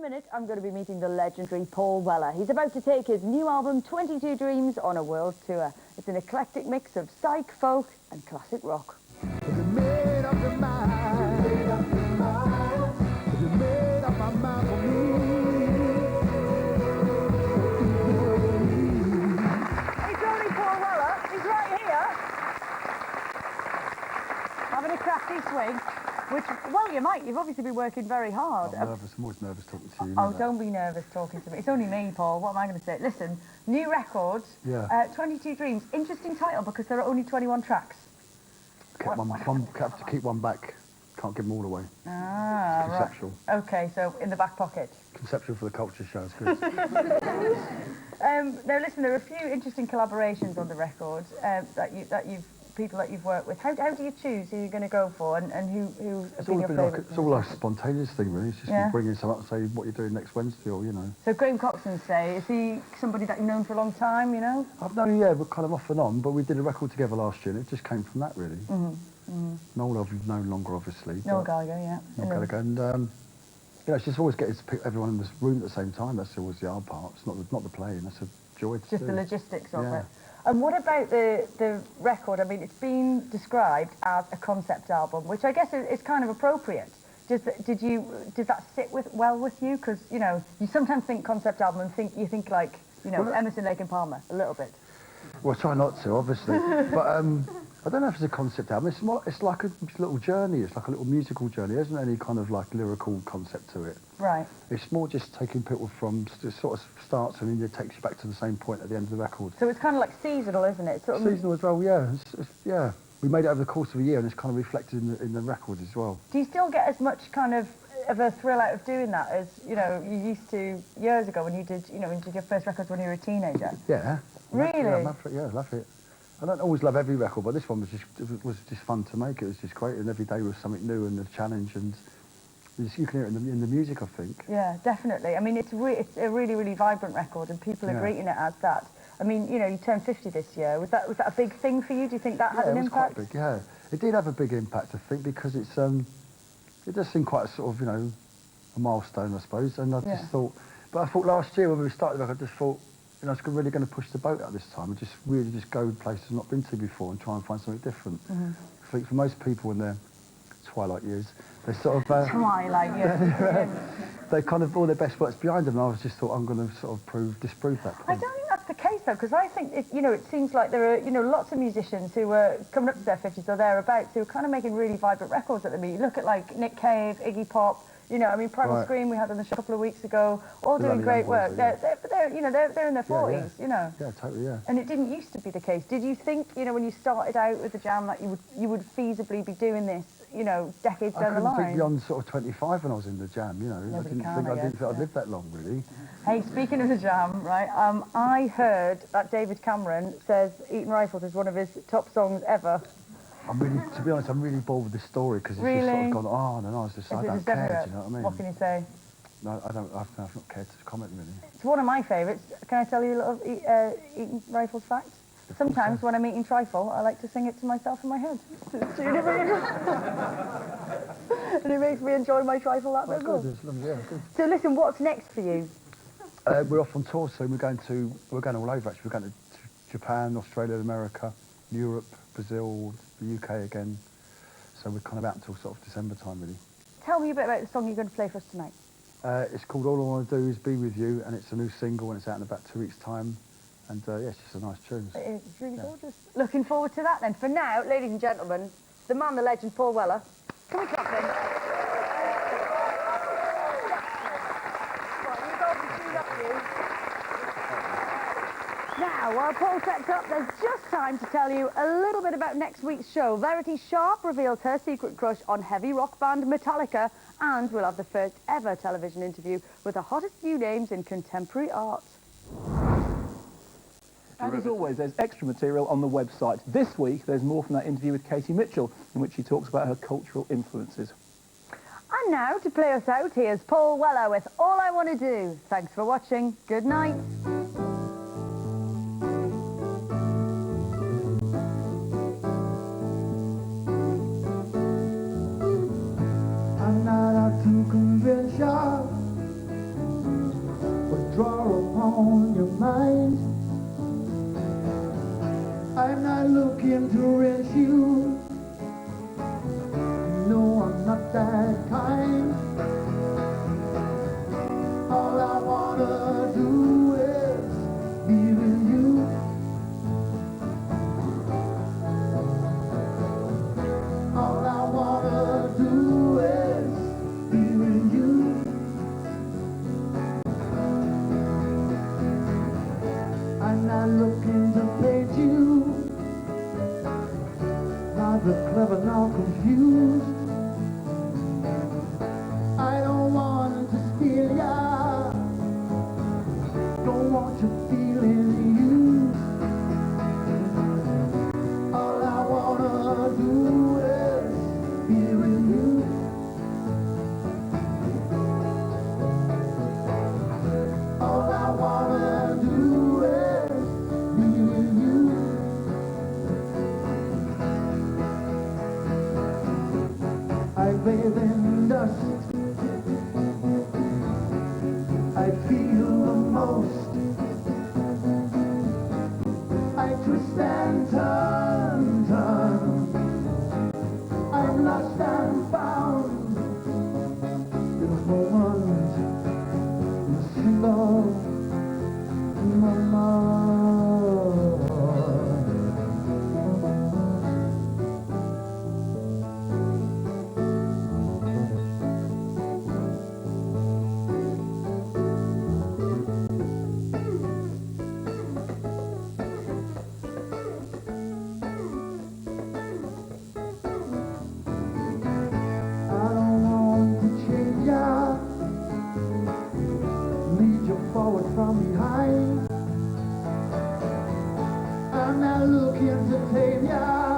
minute, I'm going to be meeting the legendary Paul Weller. He's about to take his new album, 22 Dreams, on a world tour. It's an eclectic mix of psych, folk and classic rock. It's only Paul Weller. He's right here. Having a crafty swing. Which, well, you might. You've obviously been working very hard. I'm nervous. I'm always nervous talking to you. Oh, don't be nervous talking to me. It's only me, Paul. What am I going to say? Listen, new record, 22 Dreams. Interesting title because there are only 21 tracks. Kept have to keep one back. Can't give them all away. Ah, it's conceptual. Right. Okay, so in the back pocket. Conceptual for the culture show. It's good. Now, listen, there are a few interesting collaborations on the record people that you've worked with. How do you choose who you're going to go for and who it's all been like it's all a spontaneous thing, really. It's just bringing someone up and say what you're doing next Wednesday, or you know. So Graham Coxon, say, is he somebody that you've known for a long time? You know. I've known, we're kind of off and on, but we did a record together last year, and it just came from that, really. Noel I've known longer, obviously. Noel Gallagher, yeah. Noel Gallagher, and it's just always getting to pick everyone in this room at the same time. That's always the hard part. It's not the playing. That's a joy to do. Just the logistics of it. And what about the record? I mean, it's been described as a concept album, which I guess is kind of appropriate. Did that sit well with you? Because, you know, you sometimes think concept album and you think like, you know, Emerson, Lake and Palmer, a little bit. Well, I try not to, obviously. But I don't know if it's a concept album. It's like a little journey. It's like a little musical journey. There isn't any kind of like lyrical concept to it. Right. It's more just taking people from sort of starts and then it takes you back to the same point at the end of the record. So it's kind of like seasonal, isn't it? Sort of seasonal as well, yeah. Yeah. We made it over the course of a year and it's kind of reflected in the record as well. Do you still get as much kind of a thrill out of doing that as, you know, you used to years ago when you did your first records when you were a teenager? Yeah. Really? Yeah, I love it. I don't always love every record, but this one was just fun to make. It was just great, and every day was something new and a challenge, and you can hear it in the music, I think. Yeah, definitely. I mean, it's a really, really vibrant record, and people are greeting it as that. I mean, you know, you turned 50 this year. Was that a big thing for you? Do you think that had an impact? Quite big, yeah. It did have a big impact, I think, because it does seem quite a sort of, you know, a milestone, I suppose. And I just thought, but I thought last year when we started the record, I just thought, you know, I was really going to push the boat out this time and just really go places I've not been to before and try and find something different. I think for most people in their twilight years, they sort of... twilight years. They kind of all their best work's behind them, and I just thought I'm going to sort of disprove that point. I don't think that's the case, though, because I think, it seems like there are, lots of musicians who are coming up to their 50s or thereabouts who are kind of making really vibrant records at the minute. You look at, like, Nick Cave, Iggy Pop, I mean, Primal Scream we had on the show a couple of weeks ago, all doing great work. They're in their 40s, Yeah, totally, yeah. And it didn't used to be the case. Did you think, when you started out with the Jam, that you would feasibly be doing this, decades down the line? I couldn't think beyond sort of 25 when I was in the Jam, I didn't think I'd live that long, really. Hey, speaking of the Jam, right, I heard that David Cameron says Eating Rifles is one of his top songs ever. To be honest, I'm really bored with this story because it's just sort of gone on and on. I don't care, do you know what I mean? What can you say? No, I've not cared to comment, really. It's one of my favourites. Can I tell you a little Eating Rifles fact? Sometimes when I'm eating trifle, I like to sing it to myself in my head. And it makes me enjoy my trifle that much more. Good. So listen, what's next for you? We're off on tour soon. We're going all over, actually. We're going to Japan, Australia, America, Europe, Brazil, the UK again. So we're kind of out until sort of December time, really. Tell me a bit about the song you're going to play for us tonight. It's called All I Want to Do Is Be With You, and it's a new single, and it's out in about 2 weeks' time. And it's just a nice tune. It's really gorgeous. Looking forward to that then. For now, ladies and gentlemen, the man, the legend, Paul Weller. Can we clap him? Now, while Paul sets up, there's just time to tell you a little bit about next week's show. Verity Sharp reveals her secret crush on heavy rock band Metallica, and we'll have the first ever television interview with the hottest new names in contemporary art. And as always, there's extra material on the website. This week, there's more from that interview with Katie Mitchell, in which she talks about her cultural influences. And now, to play us out, here's Paul Weller with All I Want to Do. Thanks for watching. Good night. I'm not out to convince ya draw upon your mind. I'm not looking to rent you. No, I'm not that kind. All I wanna do is be with you. All I wanna do is be with you. I'm not looking to paint you, neither clever nor confused. I don't want to steal ya, don't want you feeling used. All I wanna do is be with you. All I wanna do is be with you. I bathe in dust, I feel the most. I twist and turn, I'm lost and found in a moment, in a single moment. I don't want to change ya, lead you forward from behind. I'm not looking to tame ya,